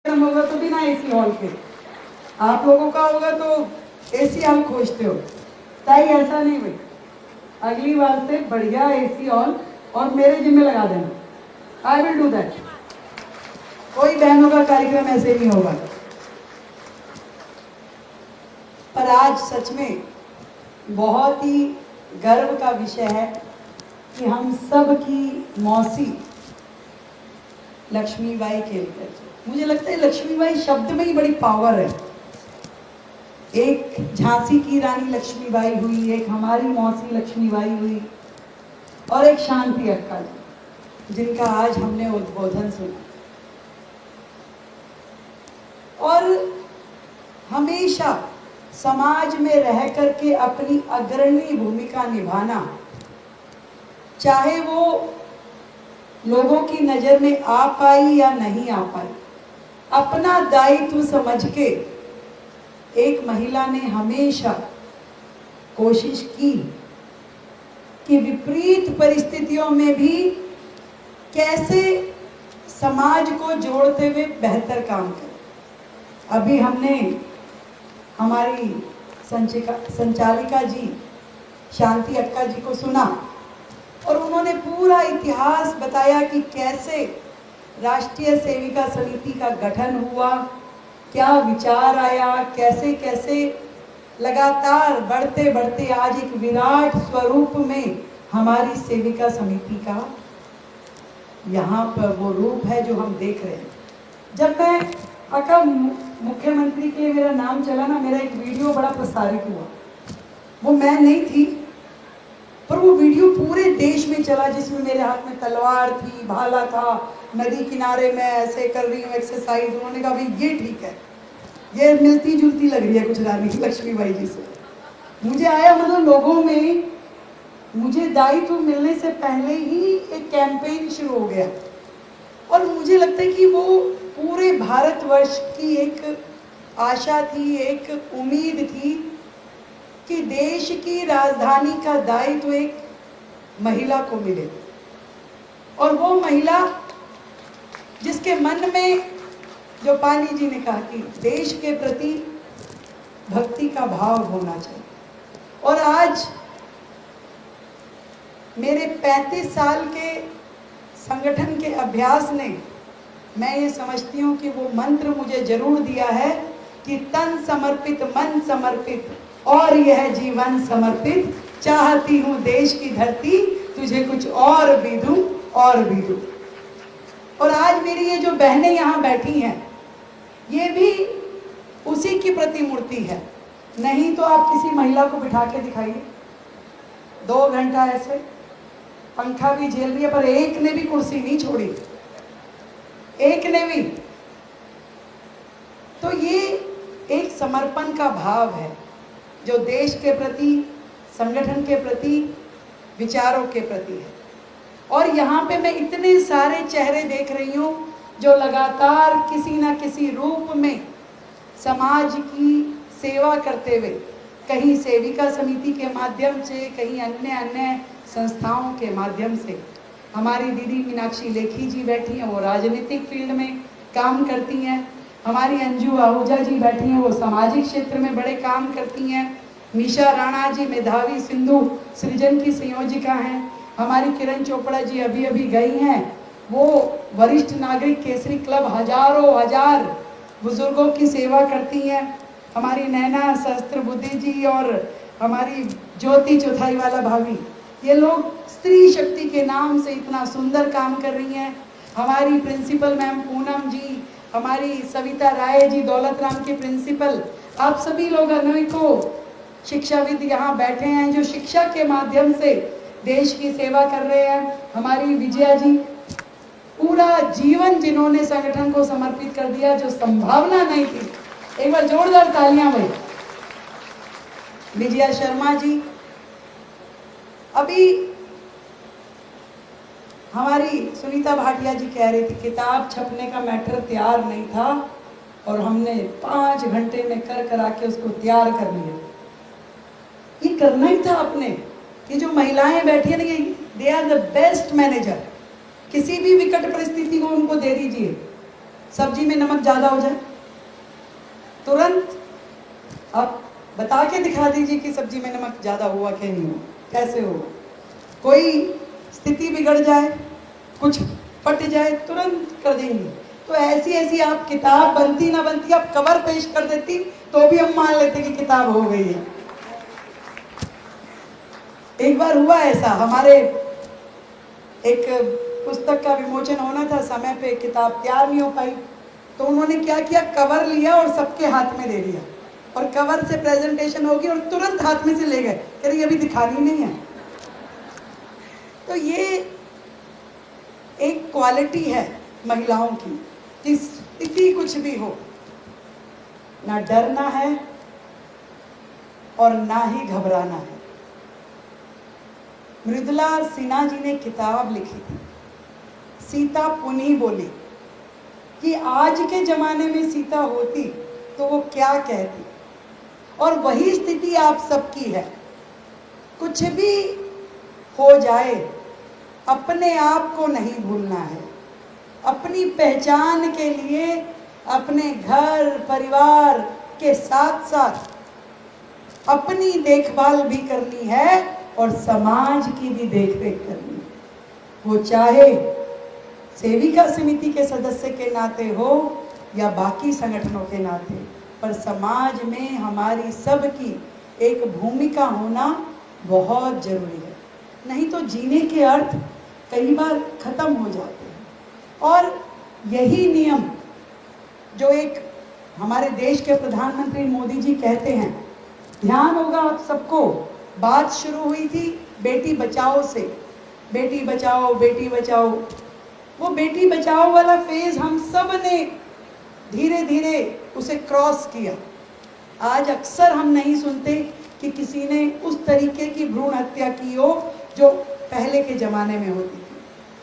होगा तो बिना एसी हॉल के, आप लोगों का होगा तो एसी हॉल खोजते हो। ताई ऐसा नहीं भाई, अगली बार से बढ़िया एसी हॉल और मेरे जिम्मे लगा देना। I will do that. कोई बहनों का कार्यक्रम ऐसे नहीं होगा। पर आज सच में बहुत ही गर्व का विषय है कि हम सब की मौसी लक्ष्मीबाई केलकर जी। मुझे लगता है लक्ष्मीबाई शब्द में ही बड़ी पावर है। एक झांसी की रानी लक्ष्मीबाई हुई, एक हमारी मौसी लक्ष्मीबाई हुई और एक शांति अक्का जी, जिनका आज हमने उद्बोधन सुना। और हमेशा समाज में रह करके अपनी अग्रणी भूमिका निभाना, चाहे वो लोगों की नजर में आ पाई या नहीं आ पाई, अपना दायित्व समझ के एक महिला ने हमेशा कोशिश की कि विपरीत परिस्थितियों में भी कैसे समाज को जोड़ते हुए बेहतर काम करें। अभी हमने हमारी संचालिका जी शांति अक्का जी को सुना और उन्होंने पूरा इतिहास बताया कि कैसे राष्ट्रीय सेविका समिति का गठन हुआ, क्या विचार आया, कैसे कैसे लगातार बढ़ते बढ़ते आज एक विराट स्वरूप में हमारी सेविका समिति का यहाँ पर वो रूप है जो हम देख रहे हैं। जब मैं अका मुख्यमंत्री के मेरा नाम चला ना, मेरा एक वीडियो बड़ा प्रसारित हुआ। वो मैं नहीं थी, पर वो वीडियो पूरे देश में चला, जिसमें मेरे हाथ में तलवार थी, भाला था, नदी किनारे मैं ऐसे कर रही हूँ एक्सरसाइज। उन्होंने कहा भाई ये ठीक है, ये मिलती जुलती लग रही है कुछ रानी लक्ष्मीबाई जी से। मुझे आया, मतलब लोगों में मुझे दायित्व मिलने से पहले ही एक कैंपेन शुरू हो गया और मुझे लगता है कि वो पूरे भारतवर्ष की एक आशा थी, एक उम्मीद थी कि देश की राजधानी का दायित्व एक महिला को मिले और वो महिला जिसके मन में, जो पानी जी ने कहा कि देश के प्रति भक्ति का भाव होना चाहिए। और आज मेरे 35 साल के संगठन के अभ्यास ने, मैं ये समझती हूँ कि वो मंत्र मुझे जरूर दिया है कि तन समर्पित, मन समर्पित और यह जीवन समर्पित, चाहती हूँ देश की धरती तुझे कुछ और भी दूं और भी दूं। और आज मेरी ये जो बहनें यहाँ बैठी हैं, ये भी उसी की प्रतिमूर्ति है। नहीं तो आप किसी महिला को बिठा के दिखाइए, 2 घंटा ऐसे पंखा भी झेल रही है, पर एक ने भी कुर्सी नहीं छोड़ी, एक ने भी। तो ये एक समर्पण का भाव है जो देश के प्रति, संगठन के प्रति, विचारों के प्रति है। और यहाँ पे मैं इतने सारे चेहरे देख रही हूँ जो लगातार किसी न किसी रूप में समाज की सेवा करते हुए, कहीं सेविका समिति के माध्यम से, कहीं अन्य संस्थाओं के माध्यम से। हमारी दीदी मीनाक्षी लेखी जी बैठी हैं, वो राजनीतिक फील्ड में काम करती हैं। हमारी अंजू आहूजा जी बैठी हैं, वो सामाजिक क्षेत्र में बड़े काम करती हैं। मीशा राणा जी मेधावी सिंधु सृजन की संयोजिका हैं। हमारी किरण चोपड़ा जी अभी अभी गई हैं, वो वरिष्ठ नागरिक केसरी क्लब हजारों हजार बुजुर्गों की सेवा करती हैं। हमारी नैना सहस्त्र बुद्धि जी और हमारी ज्योति चौथाई वाला भाभी, ये लोग स्त्री शक्ति के नाम से इतना सुंदर काम कर रही हैं। हमारी प्रिंसिपल मैम पूनम जी, हमारी सविता राय जी दौलत राम की प्रिंसिपल, आप सभी लोग अनेकों शिक्षाविद यहाँ बैठे हैं जो शिक्षा के माध्यम से देश की सेवा कर रहे हैं। हमारी विजया जी, पूरा जीवन जिन्होंने संगठन को समर्पित कर दिया, जो संभावना नहीं थी। एक बार जोरदार तालियां भाई। विजया शर्मा जी, अभी हमारी सुनीता भाटिया जी कह रही थी किताब छपने का मैटर तैयार नहीं था और हमने 5 घंटे में कर करा के उसको तैयार कर लिया। ये करना ही था अपने। ये जो महिलाएं बैठी है ना, ये they are the best manager. किसी भी विकट परिस्थिति को उनको दे दीजिए, सब्जी में नमक ज़्यादा हो जाए, तुरंत आप बता के दिखा दीजिए कि सब्जी में नमक ज़्यादा हुआ कि नहीं हुआ, कैसे हो। कोई स्थिति बिगड़ जाए, कुछ फट जाए, तुरंत कर देंगे। तो ऐसी ऐसी आप किताब बनती ना बनती, आप कवर पेश कर देती तो भी हम मान लेते कि किताब हो गई है। एक बार हुआ ऐसा, हमारे एक पुस्तक का विमोचन होना था, समय पे किताब तैयार नहीं हो पाई, तो उन्होंने क्या किया, कवर लिया और सबके हाथ में दे दिया, और कवर से प्रेजेंटेशन होगी और तुरंत हाथ में से ले गए, कह रही अभी दिखानी नहीं है। तो ये एक क्वालिटी है महिलाओं की कि स्थिति कुछ भी हो, ना डरना है और ना ही घबराना है। मृदुला सिन्हा जी ने किताब लिखी थी, सीता पुनी बोली, कि आज के जमाने में सीता होती तो वो क्या कहती। और वही स्थिति आप सबकी है। कुछ भी हो जाए, अपने आप को नहीं भूलना है। अपनी पहचान के लिए अपने घर परिवार के साथ साथ अपनी देखभाल भी करनी है और समाज की भी देखरेख करनी है। वो चाहे सेविका समिति के सदस्य के नाते हो या बाकी संगठनों के नाते, पर समाज में हमारी सबकी एक भूमिका होना बहुत जरूरी है। नहीं तो जीने के अर्थ कई बार खत्म हो जाते हैं। और यही नियम जो एक हमारे देश के प्रधानमंत्री मोदी जी कहते हैं, ध्यान होगा आप सबको, बात शुरू हुई थी बेटी बचाओ से, बेटी बचाओ बेटी बचाओ। वो बेटी बचाओ वाला फेज हम सब ने धीरे धीरे उसे क्रॉस किया। आज अक्सर हम नहीं सुनते कि किसी ने उस तरीके की भ्रूण हत्या की हो जो पहले के ज़माने में होती थी।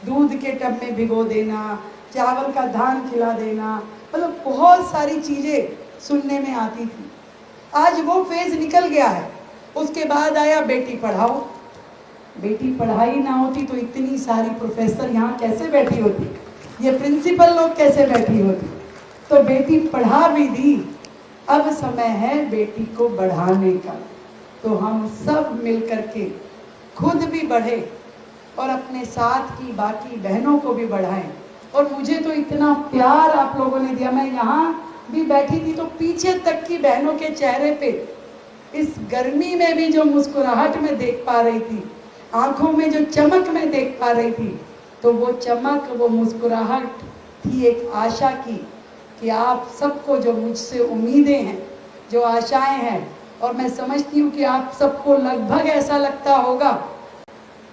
दूध के टब में भिगो देना, चावल का धान खिला देना, मतलब बहुत सारी चीज़ें सुनने में आती थी। आज वो फेज निकल गया है। उसके बाद आया बेटी पढ़ाओ। बेटी पढ़ाई ना होती तो इतनी सारी प्रोफेसर यहाँ कैसे बैठी होती, ये प्रिंसिपल लोग कैसे बैठी होती। तो बेटी पढ़ा भी दी, अब समय है बेटी को बढ़ाने का। तो हम सब मिलकर के खुद भी बढ़े और अपने साथ की बाकी बहनों को भी बढ़ाएं। और मुझे तो इतना प्यार आप लोगों ने दिया, मैं यहाँ भी बैठी थी तो पीछे तक की बहनों के चेहरे पे इस गर्मी में भी जो मुस्कुराहट में देख पा रही थी, आंखों में जो चमक में देख पा रही थी, तो वो चमक, वो मुस्कुराहट थी एक आशा की कि आप सबको जो मुझसे उम्मीदें हैं, जो आशाएं हैं, और मैं समझती हूँ कि आप सबको लगभग ऐसा लगता होगा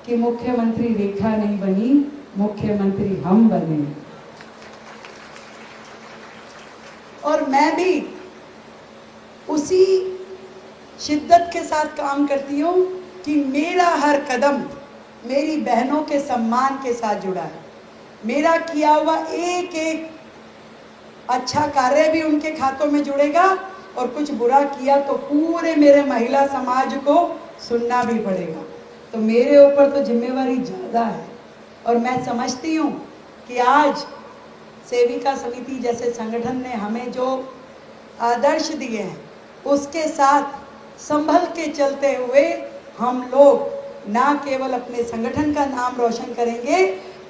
कि मुख्यमंत्री रेखा नहीं बनी, मुख्यमंत्री हम बने। और मैं भी उसी शिद्दत के साथ काम करती हूँ कि मेरा हर कदम मेरी बहनों के सम्मान के साथ जुड़ा है। मेरा किया हुआ एक एक अच्छा कार्य भी उनके खातों में जुड़ेगा, और कुछ बुरा किया तो पूरे मेरे महिला समाज को सुनना भी पड़ेगा। तो मेरे ऊपर तो जिम्मेवारी ज़्यादा है। और मैं समझती हूँ कि आज सेविका समिति जैसे संगठन ने हमें जो आदर्श दिए हैं, उसके साथ संभल के चलते हुए हम लोग ना केवल अपने संगठन का नाम रोशन करेंगे,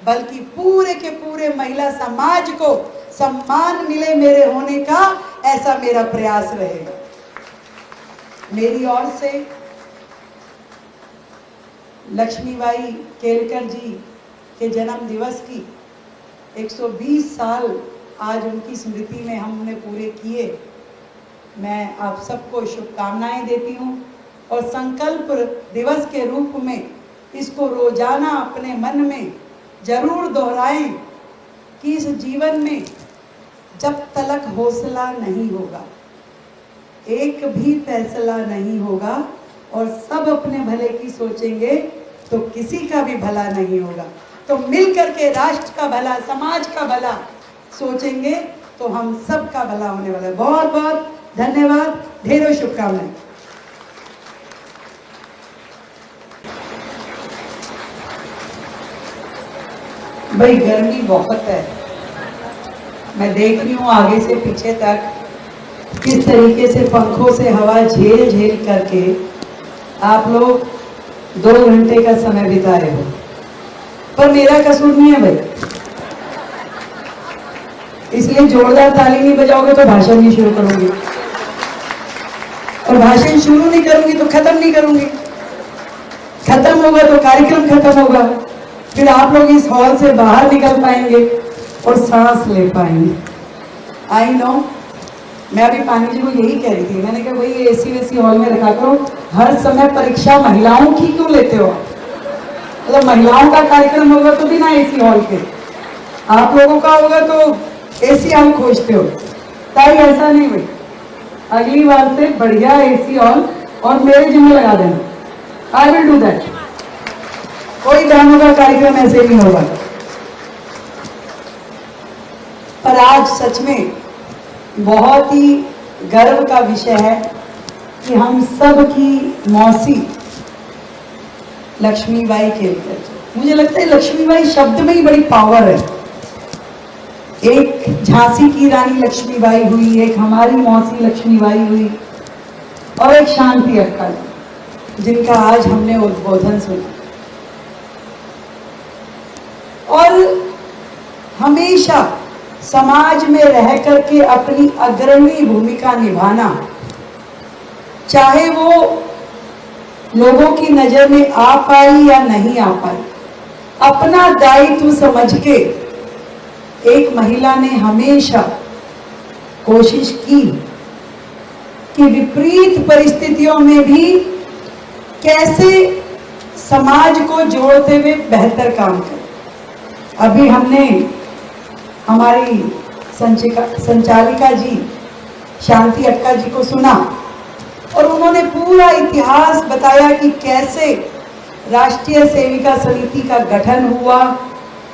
बल्कि पूरे के पूरे महिला समाज को सम्मान मिले मेरे होने का, ऐसा मेरा प्रयास रहेगा। मेरी ओर से लक्ष्मीबाई केलकर जी के जन्म दिवस की 120 साल आज उनकी स्मृति में हमने पूरे किए। मैं आप सबको शुभकामनाएं देती हूँ और संकल्प दिवस के रूप में इसको रोजाना अपने मन में जरूर दोहराएं कि इस जीवन में जब तक हौसला नहीं होगा, एक भी फैसला नहीं होगा और सब अपने भले की सोचेंगे तो किसी का भी भला नहीं होगा। तो मिल करके राष्ट्र का भला, समाज का भला सोचेंगे तो हम सब का भला होने वाला है। बहुत बहुत धन्यवाद, ढेरों शुभकामनाएं। भाई गर्मी बहुत है, मैं देख रही हूँ आगे से पीछे तक किस तरीके से पंखों से हवा झेल झेल करके आप लोग 2 घंटे का समय बिता रहे हो, पर मेरा कसूर नहीं है भाई। इसलिए जोरदार ताली नहीं बजाओगे तो भाषण नहीं शुरू करूंगी, और भाषण शुरू नहीं करूंगी तो खत्म नहीं करूंगी। खत्म होगा तो कार्यक्रम खत्म होगा, फिर आप लोग इस हॉल से बाहर निकल पाएंगे और सांस ले पाएंगे। आई नो, मैं अभी पानी जी को यही कह रही थी, मैंने कहा भाई एसी वेसी हॉल में रखा करो, हर समय परीक्षा महिलाओं की क्यों लेते हो? मतलब महिलाओं का कार्यक्रम होगा तो भी ना एसी हॉल के, आप लोगों का होगा तो एसी हॉल खोजते हो। ताई ऐसा नहीं भाई, अगली बार से बढ़िया एसी हॉल और मेरे जिम्मे लगा देना, आई विल डू दैट। कोई बहनों का कार्यक्रम ऐसे नहीं होगा। पर आज सच में बहुत ही गर्व का विषय है कि हम सब की मौसी लक्ष्मीबाई केलकर, मुझे लगता है लक्ष्मीबाई शब्द में ही बड़ी पावर है। एक झांसी की रानी लक्ष्मीबाई हुई, एक हमारी मौसी लक्ष्मीबाई हुई, और एक शांति अक्का जिनका आज हमने उद्बोधन सुना। और हमेशा समाज में रह करके अपनी अग्रणी भूमिका निभाना, चाहे वो लोगों की नजर में आ पाई या नहीं आ पाई, अपना दायित्व समझ के एक महिला ने हमेशा कोशिश की कि विपरीत परिस्थितियों में भी कैसे समाज को जोड़ते हुए बेहतर काम करें। अभी हमने हमारी संचालिका जी शांति अक्का जी को सुना और उन्होंने पूरा इतिहास बताया कि कैसे राष्ट्रीय सेविका समिति का गठन हुआ,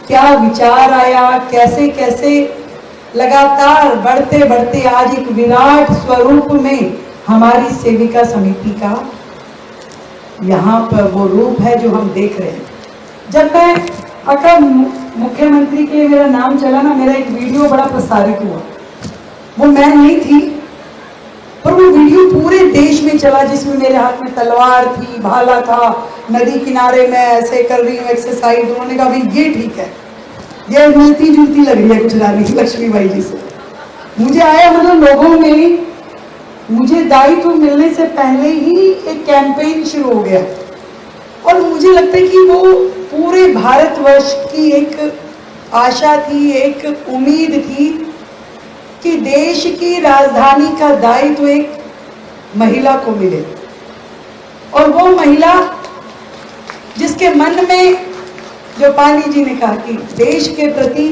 क्या विचार आया, कैसे कैसे लगातार बढ़ते बढ़ते आज एक विराट स्वरूप में हमारी सेविका समिति का यहाँ पर वो रूप है जो हम देख रहे हैं। जब मैं अक्का मुख्यमंत्री के मेरा नाम चला ना, मेरा एक वीडियो बड़ा प्रसारित हुआ, वो मैं नहीं थी पर वो वीडियो पूरे देश में चला, जिसमें मेरे हाथ में तलवार थी, भाला था, नदी किनारे में ऐसे कर रही हूँ एक्सरसाइज। उन्होंने कहा भाई ये ठीक है, ये मिलती जुलती लग रही है कुछ रानी लक्ष्मीबाई जी से। मुझे आया मतलब लोगों में मुझे दायित्व मिलने से पहले ही एक कैंपेन शुरू हो गया, और मुझे लगता है कि वो पूरे भारतवर्ष की एक आशा थी, एक उम्मीद थी कि देश की राजधानी का दायित्व एक महिला को मिले, और वो महिला जिसके मन में, जो पानी जी ने कहा कि देश के प्रति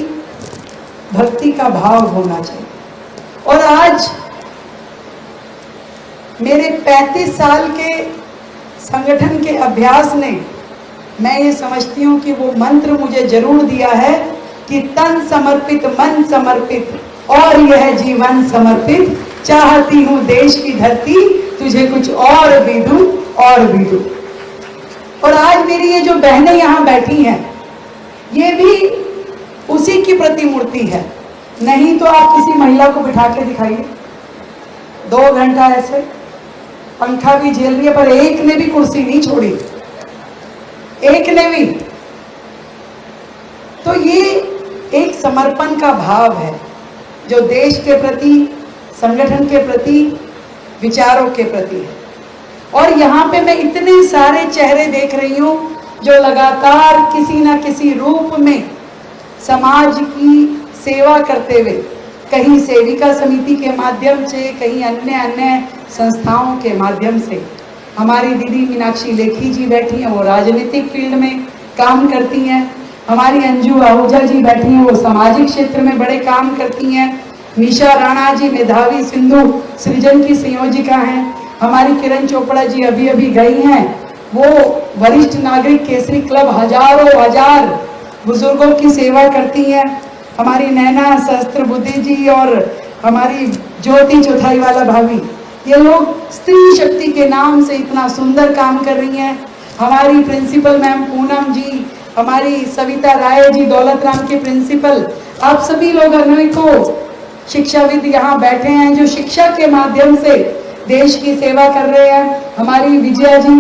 भक्ति का भाव होना चाहिए। और आज मेरे 35 साल के संगठन के अभ्यास ने, मैं ये समझती हूँ कि वो मंत्र मुझे जरूर दिया है कि तन समर्पित, मन समर्पित और यह जीवन समर्पित, चाहती हूँ देश की धरती तुझे कुछ और भी दूं और भी दूं। और आज मेरी ये जो बहनें यहाँ बैठी हैं, ये भी उसी की प्रतिमूर्ति है। नहीं तो आप किसी महिला को बिठा के दिखाइए, 2 घंटा ऐसे पंखा भी झेल रही है, पर एक ने भी कुर्सी नहीं छोड़ी, एक ने भी। तो ये एक समर्पण का भाव है जो देश के प्रति, संगठन के प्रति, विचारों के प्रति है। और यहाँ पे मैं इतने सारे चेहरे देख रही हूँ जो लगातार किसी ना किसी रूप में समाज की सेवा करते हुए, कहीं सेविका समिति के माध्यम से, कहीं अन्य संस्थाओं के माध्यम से। हमारी दीदी मीनाक्षी लेखी जी बैठी हैं, वो राजनीतिक फील्ड में काम करती हैं। हमारी अंजू आहूजा जी बैठी हैं, वो सामाजिक क्षेत्र में बड़े काम करती हैं। निशा राणा जी मेधावी सिंधु सृजन की संयोजिका हैं। हमारी किरण चोपड़ा जी अभी अभी गई हैं, वो वरिष्ठ नागरिक केसरी क्लब हजारों हजार बुजुर्गों की सेवा करती हैं। हमारी नैना सहस्त्र बुद्धि जी और हमारी ज्योति चौथाई वाला भाभी, ये लोग स्त्री शक्ति के नाम से इतना सुंदर काम कर रही हैं। हमारी प्रिंसिपल मैम पूनम जी, हमारी सविता राय जी दौलत राम के प्रिंसिपल, आप सभी लोग अनेकों शिक्षाविद यहाँ बैठे हैं जो शिक्षा के माध्यम से देश की सेवा कर रहे हैं। हमारी विजया जी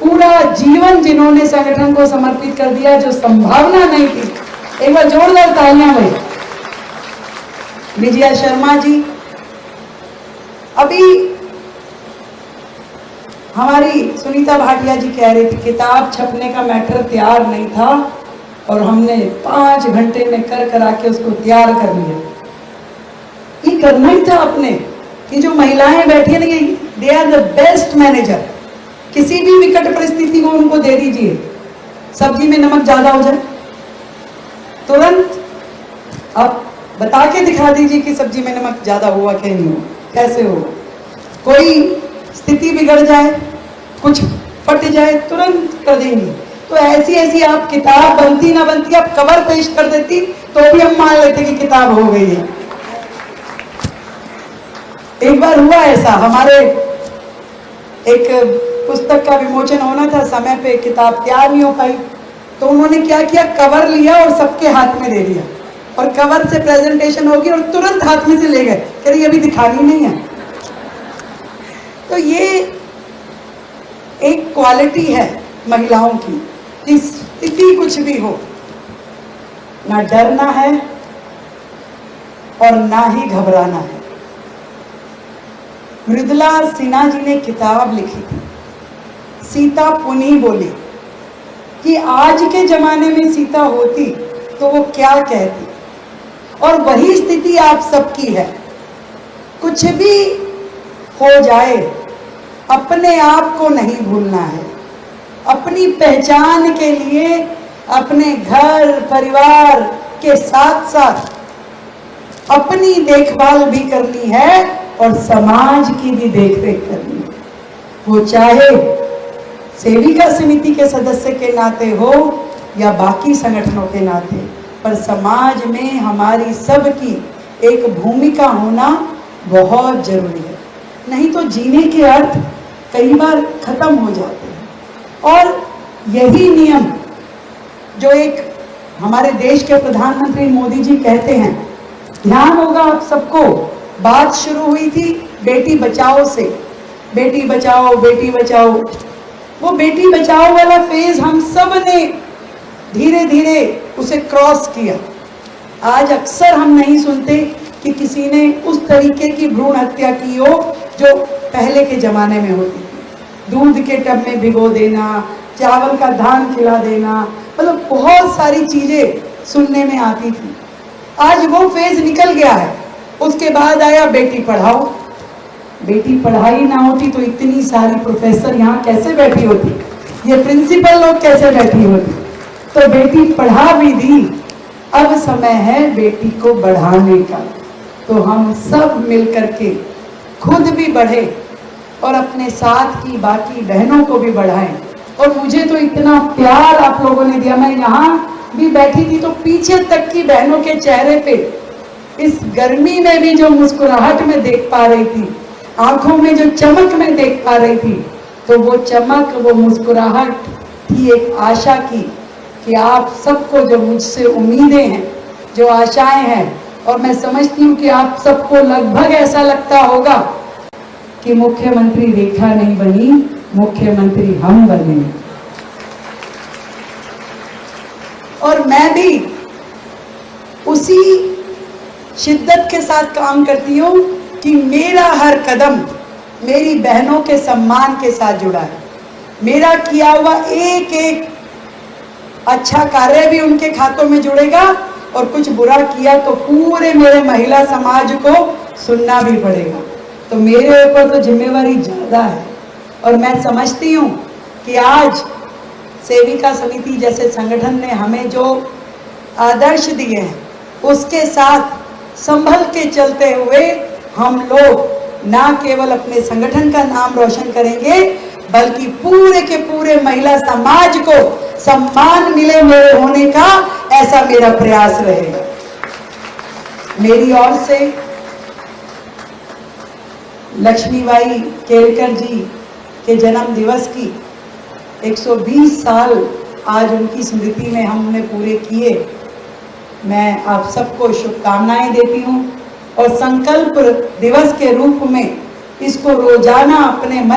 पूरा जीवन जिन्होंने संगठन को समर्पित कर दिया, जो संभावना नहीं थी, एक बार जोरदार तालियां भाई। विजया शर्मा जी, अभी हमारी सुनीता भाटिया जी कह रही थी किताब छपने का मैटर तैयार नहीं था और हमने 5 घंटे में कर करा के उसको तैयार कर लिया। ये करना ही था अपने। ये जो महिलाएं बैठी है ना, they are the best manager. किसी भी विकट परिस्थिति को उनको दे दीजिए, सब्जी में नमक ज्यादा हो जाए, तुरंत आप बता के दिखा दीजिए कि सब्जी में नमक ज्यादा हुआ कि नहीं हुआ, कैसे होगा। कोई स्थिति बिगड़ जाए, कुछ फट जाए, तुरंत कर देंगे। तो ऐसी ऐसी आप किताब बनती ना बनती, आप कवर पेश कर देती तो भी हम मान लेते कि किताब हो गई है। एक बार हुआ ऐसा, हमारे एक पुस्तक का विमोचन होना था, समय पे किताब तैयार नहीं हो पाई, तो उन्होंने क्या किया, कवर लिया और सबके हाथ में दे दिया और कवर से प्रेजेंटेशन होगी और तुरंत हाथ में से ले गए, कह रही अभी दिखानी नहीं है। तो ये एक क्वालिटी है महिलाओं की कि स्थिति कुछ भी हो, ना डरना है और ना ही घबराना है। मृदुला सिन्हा जी ने किताब लिखी थी, सीता पुनी बोली, कि आज के जमाने में सीता होती तो वो क्या कहती। और वही स्थिति आप सबकी है। कुछ भी हो जाए, अपने आप को नहीं भूलना है। अपनी पहचान के लिए अपने घर परिवार के साथ साथ अपनी देखभाल भी करनी है और समाज की भी देखरेख करनी है। वो चाहे सेविका समिति के सदस्य के नाते हो या बाकी संगठनों के नाते, पर समाज में हमारी सबकी एक भूमिका होना बहुत जरूरी है। नहीं तो जीने के अर्थ कई बार खत्म हो जाते हैं। और यही नियम जो एक हमारे देश के प्रधानमंत्री मोदी जी कहते हैं, ध्यान होगा आप सबको, बात शुरू हुई थी बेटी बचाओ से, बेटी बचाओ बेटी बचाओ। वो बेटी बचाओ वाला फेज हम सब ने धीरे धीरे उसे क्रॉस किया। आज अक्सर हम नहीं सुनते कि किसी ने उस तरीके की भ्रूण हत्या की हो जो पहले के जमाने में होती थी। दूध के टब में भिगो देना, चावल का धान खिला देना, मतलब बहुत सारी चीजें सुनने में आती थी। आज वो फेज निकल गया है। उसके बाद आया बेटी पढ़ाओ। बेटी पढ़ाई ना होती तो इतनी सारी प्रोफेसर यहाँ कैसे बैठी होती, ये प्रिंसिपल लोग कैसे बैठी होती। तो बेटी पढ़ा भी दी, अब समय है बेटी को बढ़ाने का। तो हम सब मिलकर के खुद भी बढ़े और अपने साथ की बाकी बहनों को भी बढ़ाएं। और मुझे तो इतना प्यार आप लोगों ने दिया, मैं यहाँ भी बैठी थी तो पीछे तक की बहनों के चेहरे पे इस गर्मी में भी जो मुस्कुराहट में देख पा रही थी, आंखों में जो चमक में देख पा रही थी, तो वो चमक, वो मुस्कुराहट थी एक आशा की कि आप सबको जो मुझसे उम्मीदें हैं, जो आशाएं हैं, और मैं समझती हूँ कि आप सबको लगभग ऐसा लगता होगा कि मुख्यमंत्री रेखा नहीं बनी, मुख्यमंत्री हम बने। और मैं भी उसी शिद्दत के साथ काम करती हूँ कि मेरा हर कदम मेरी बहनों के सम्मान के साथ जुड़ा है। मेरा किया हुआ एक एक अच्छा कार्य भी उनके खातों में जुड़ेगा और कुछ बुरा किया तो पूरे मेरे महिला समाज को सुनना भी पड़ेगा। तो मेरे ऊपर तो जिम्मेवारी ज़्यादा है। और मैं समझती हूँ कि आज सेविका समिति जैसे संगठन ने हमें जो आदर्श दिए हैं, उसके साथ संभल के चलते हुए हम लोग ना केवल अपने संगठन का नाम रोशन करेंगे, बल्कि पूरे के पूरे महिला समाज को सम्मान मिले मेरे होने का, ऐसा मेरा प्रयास रहेगा। मेरी ओर से लक्ष्मीबाई केलकर जी के जन्म दिवस की 120 साल आज उनकी स्मृति में हमने पूरे किए। मैं आप सबको शुभकामनाएं देती हूँ और संकल्प दिवस के रूप में इसको रोजाना अपने मन